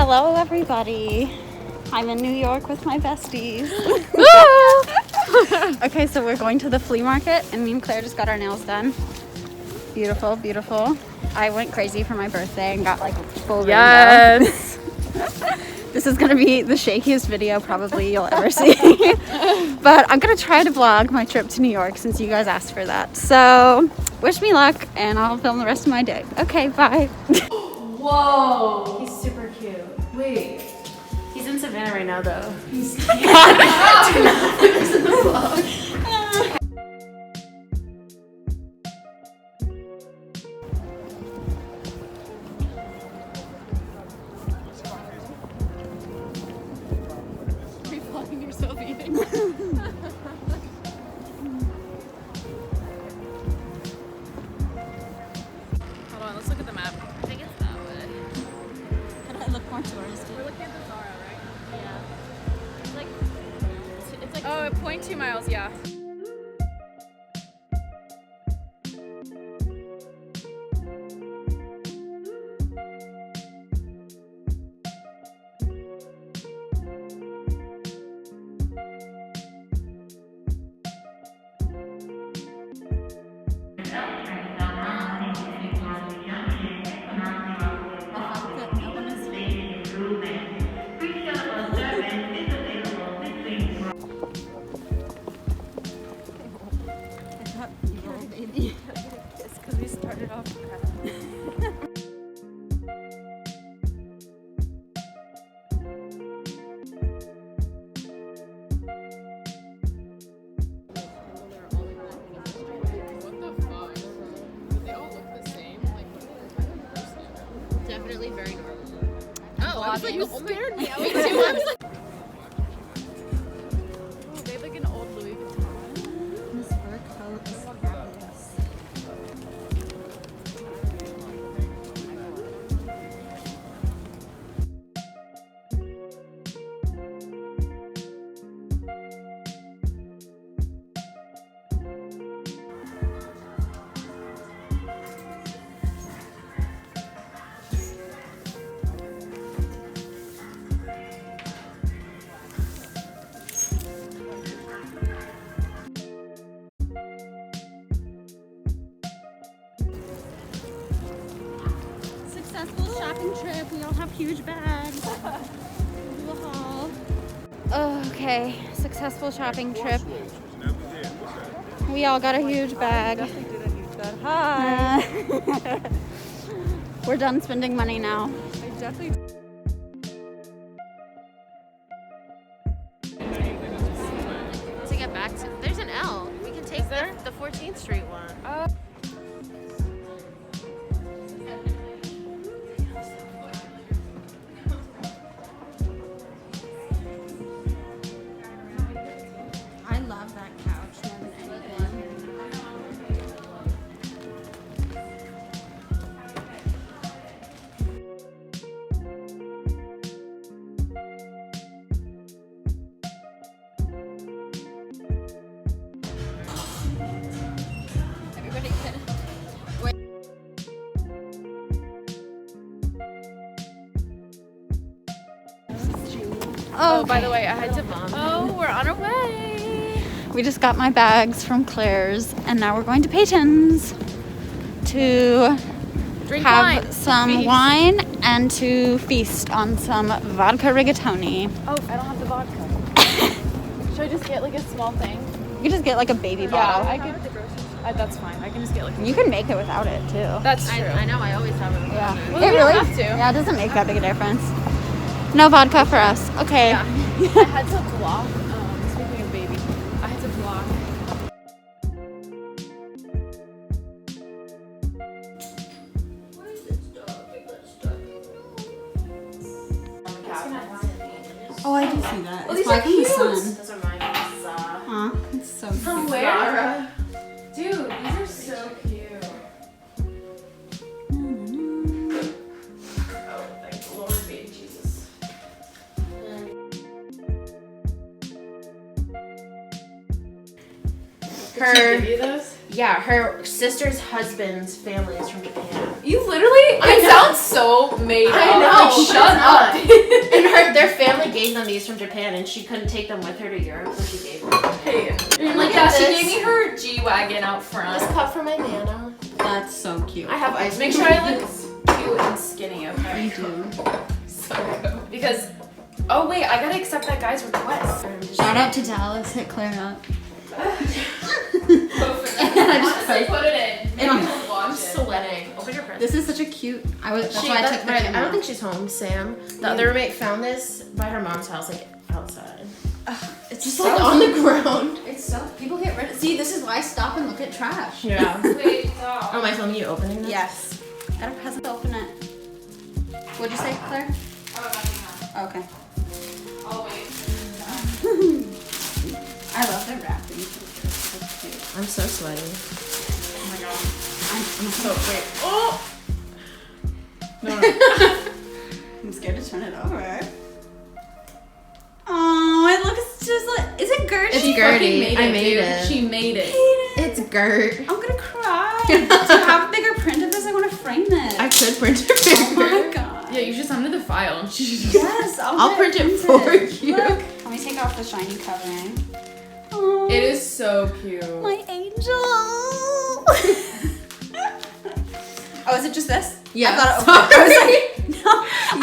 Hello everybody. I'm in New York with my besties. Okay, so we're going to the flea market and me and Claire just got our nails done. Beautiful, beautiful. I went crazy for my birthday and got like full rainbow. This is gonna be the shakiest video probably you'll ever see. But I'm gonna try to vlog my trip to New York since you guys asked for that. So wish me luck and I'll film the rest of my day. Okay, bye. Whoa, he's super cute. Wait, he's in Savannah right now though. He's in the vlog. Are you vlogging yourself eating? Hold on, let's look at the map. I think it's that way. How do I look more touristy? We're looking at the Zara, right? Yeah. It's like oh, 0.2 miles, yeah. It's because we started off definitely very normal. Oh, I was like, you scared me. I was like, oh, they have like an old Louis Vuitton. This fur coat is fabulous. Successful shopping trip. We all have huge bags. Do a haul. Okay, successful shopping trip. We all got a huge bag. Hi. We're done spending money now. To get back to, there's an L. We can take the 14th Street one. Oh. I love that couch more than anyone. Everybody can wait. Oh, by the way, I had to vomit. Oh, we're on our way. We just got my bags from Claire's and now we're going to Peyton's to Drink have wine. some Feast. wine and to feast on some vodka rigatoni. Oh, I don't have the vodka. Should I just get like a small thing? You can just get like a baby bottle. I could. That's fine. I can just get like. You can make it without it too. That's true. I know. I always have it. Yeah. Well, It we don't really have to. Yeah, it doesn't make that big a difference. No vodka for us. Okay. Yeah. I had to block. Speaking of baby, I had to block. Oh, I do see that. Oh, It's these are probably cute. from the sun. Those are mine. Huh? It's so From cute. where? Dude, these are so cute. Oh, thank the Lord, baby Jesus. Did she give you those? Yeah, her sister's husband's family is from Japan. You literally, it sounds so made up. I know, Like, shut up. And their family gave them these from Japan, and she couldn't take them with her to Europe, so she gave them. Hey, Look like at that. She this. gave me her G-Wagon out front. This cup for my Nana. That's so cute. I have ice. Make sure I look cute and skinny, okay? You do. So good. Because, oh wait, I gotta accept that guy's request. Shout out to Dallas. Hit Claire up. Honestly, put it in. And I'm Watch it. Sweating. Open your present. This is such a cute. That's why I took the camera. I don't think she's home, Sam. The other roommate found this by her mom's house, like outside. It's Just so like on the ground. It's so people get rid of. See, this is why I stop and look at trash. Yeah. Wait, stop. Oh, am I filming you opening this? Yes. I don't have to open it. What'd you say, Claire? Oh, nothing else. Okay. I'll wait. I love the wrapping. It's so cute. I'm so sweaty. Oh my god. I'm so Wait. Oh! I'm scared to turn it over. Oh, it looks just like. Is it Gert? It's She Gertie. fucking I made dude. it. She made it. It's Gert. I'm gonna cry. Do you have a bigger print of this? I want to frame this. I could print it for Oh my you. god. Yeah, you should send her the file. Yes, I'll print it for you. Look. Let me take off the shiny covering. Oh, It is so cute. my angel. Oh, is it just this? Yeah. I thought it, I was like, no.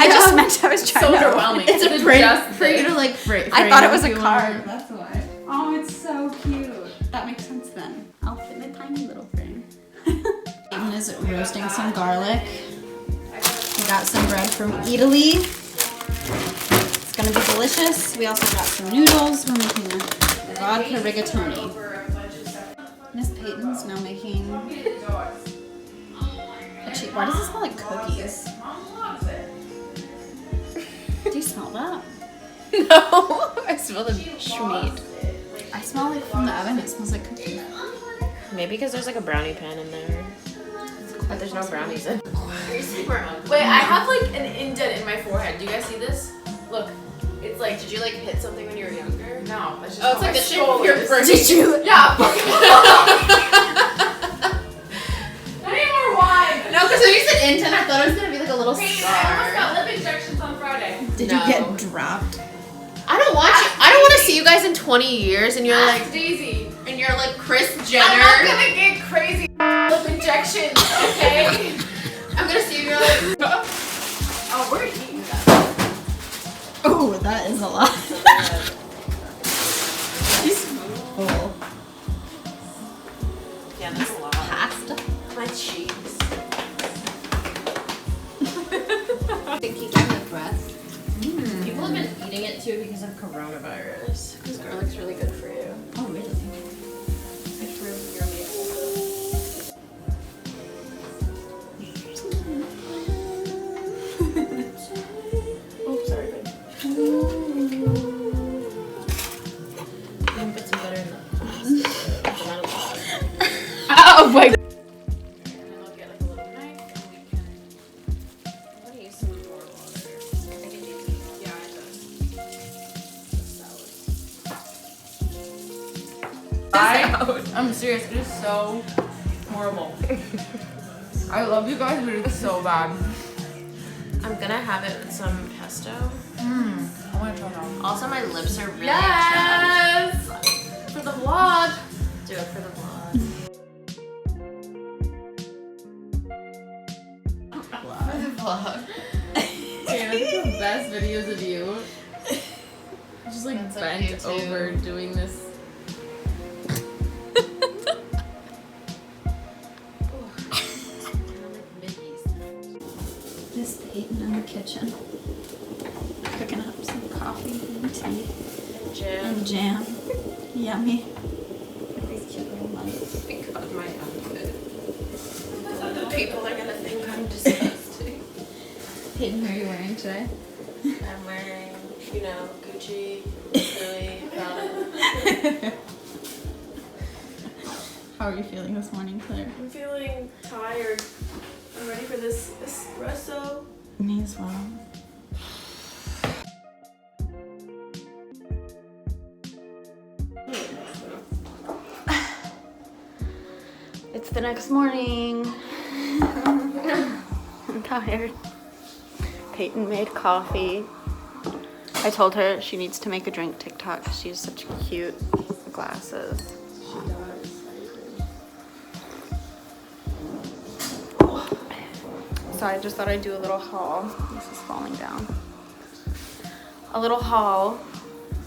I just meant I was trying So to. overwhelming. It's a It's print just for you this. to like frame. I thought it was if a you card. want. That's why. Oh, it's so cute. That makes sense then. I'll fit in a tiny little frame. Aiden is roasting some garlic. We got some bread from Italy. It's gonna be delicious. We also got some noodles. We're making a vodka rigatoni. Miss Peyton's now making a cheese. Why does it smell like cookies? Do you smell that? No, I smell the schmeat. I smell like from the oven. It smells like cookies. Maybe because there's like a brownie pan in there. But there's no brownies in. Wait, I have like an indent in my forehead. Do you guys see this? Look, it's like. Did you like hit something when you were younger? No, that's just. Oh, it's how like my the shape of skull your is. brain. Did you? Yeah. Not anymore. Why? No, because when you said intent, I thought it was gonna be like a little Hey, I scar. almost got lip injections on Friday. Did No. you get dropped? I don't want you. I don't want to see you guys in 20 years, and you're Ask like, Daisy. and you're like Chris Jenner. I'm not gonna get crazy lip injections, okay? I'm gonna see you. You're like, Oh, we're eating that. Oh, that is a lot. She's full. yeah, that's a lot. Pasta. My cheeks. Sticky garlic breath. People have been eating it too because of coronavirus. Because garlic's really good for you. Oh, really? It's really yummy. Oh, sorry, babe. I'm gonna put some butter in the pasta, but not a lot. Oh my god. And then I'll get like a little knife and we can. I'm gonna use some more water. I think it needs. Yeah, it does. I'm serious. It is so horrible. I love you guys, but it's so bad. I'm gonna have it with some pesto. I want to try that. Also, my lips are really chapped. Yes! For the vlog. Do it for the vlog. For the vlog. Yeah, that's the best videos of you. Just like That's so bent cute, too. over doing this. Miss Peyton in the kitchen. Cooking up some coffee and tea Jam. and jam. Yummy. Look at these cute little mugs. Because my outfit. People are gonna think I'm disgusting. Peyton, what are you wearing today? I'm wearing, you know, Gucci, Louis, Prada. How are you feeling this morning, Claire? I'm feeling tired. I'm ready for this espresso. Me as well. the next morning. I'm tired. Peyton made coffee. I told her she needs to make a drink TikTok because she has such cute glasses. She does. So I just thought I'd do a little haul. This is falling down. A little haul.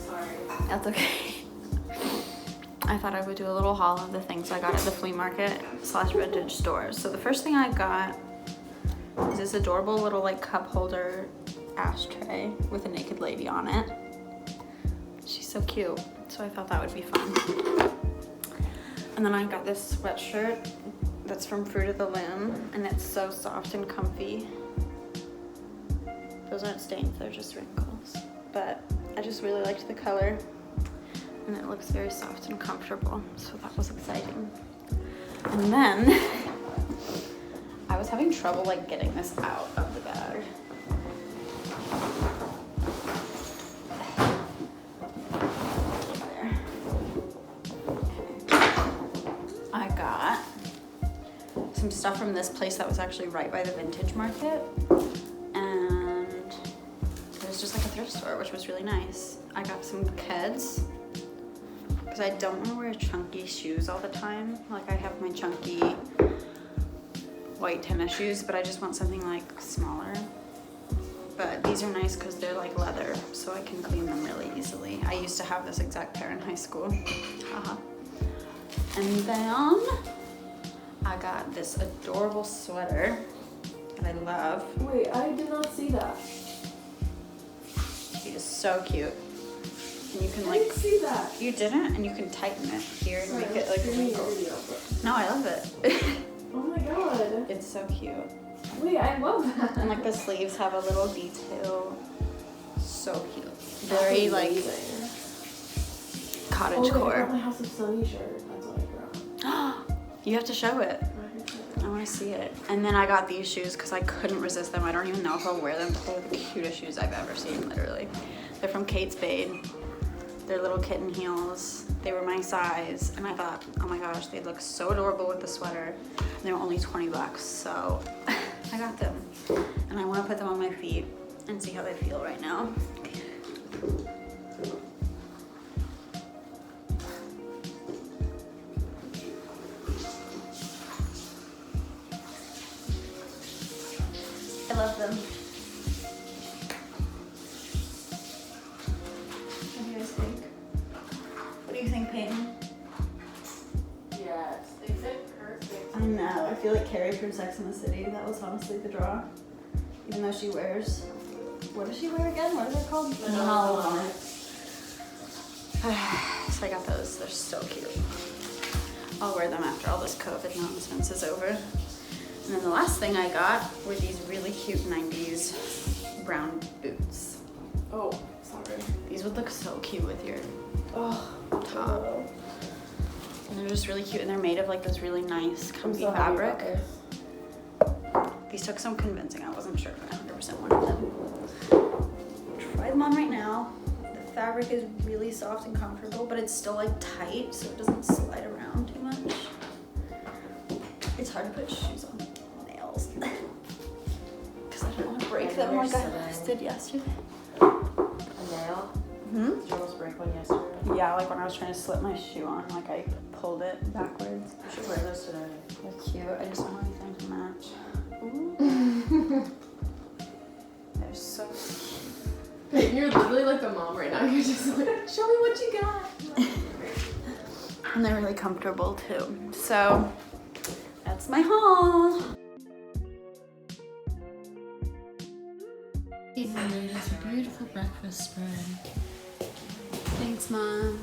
Sorry. That's okay. I thought I would do a little haul of the things I got at the flea market / vintage stores. So the first thing I got is this adorable little like cup holder ashtray with a naked lady on it. She's so cute. So I thought that would be fun. And then I got this sweatshirt that's from Fruit of the Loom, and it's so soft and comfy. Those aren't stains, they're just wrinkles. But I just really liked the color, and it looks very soft and comfortable, so that was exciting. And then I was having trouble like getting this out of the bag. There. I got some stuff from this place that was actually right by the vintage market, and it was just like a thrift store, which was really nice. I got some Keds because I don't want to wear chunky shoes all the time. Like I have my chunky white tennis shoes, but I just want something like smaller. But these are nice because they're like leather, so I can clean them really easily. I used to have this exact pair in high school. Haha. And then I got this adorable sweater that I love. Wait, I did not see that. It is so cute. And you can I like, didn't see that. you didn't? And you can tighten it here and Sorry, make it like a I'm streaming wrinkle. video, but- No, I love it. Oh my god. It's so cute. Wait, I love that. And like the sleeves have a little detail. So cute. That's Very like amazing. cottage Oh, wait, I core. got my House of Sunny shirt. That's what I brought. You have to show it. I want to see it. And then I got these shoes because I couldn't resist them. I don't even know if I'll wear them, but they're the cutest shoes I've ever seen, literally. They're from Kate Spade. They're little kitten heels. They were my size, and I thought, oh my gosh, they look so adorable with the sweater. And they were only 20 bucks, so I got them. And I want to put them on my feet and see how they feel right now. I love them. What do you guys think? What do you think, Peyton? Yes, they fit perfect. I know. I feel like Carrie from Sex and the City. That was honestly the draw. Even though she wears, what does she wear again? What are they called? Manolo. So I got those. They're so cute. I'll wear them after all this COVID nonsense is over. And then the last thing I got were these really cute 90s brown boots. Oh, sorry. These would look so cute with your Oh, top. And they're just really cute, and they're made of like this really nice I'm comfy so happy about fabric. this. These took some convincing. I wasn't sure if I 100% wanted them. Try them on right now. The fabric is really soft and comfortable, but it's still like tight, so it doesn't slide around too much. It's hard to put shoes on nails because I don't want to break them like I did yesterday. A nail? Hmm? Did you almost break one yesterday? Yeah, like when I was trying to slip my shoe on, like I pulled it backwards. You should wear those today. They're cute. I just don't want anything to match. Ooh. They're so cute. You're literally like the mom right now. You're just like, show me what you got. And they're really comfortable too. So that's my haul. He made us a beautiful breakfast spread. Thanks, Mom.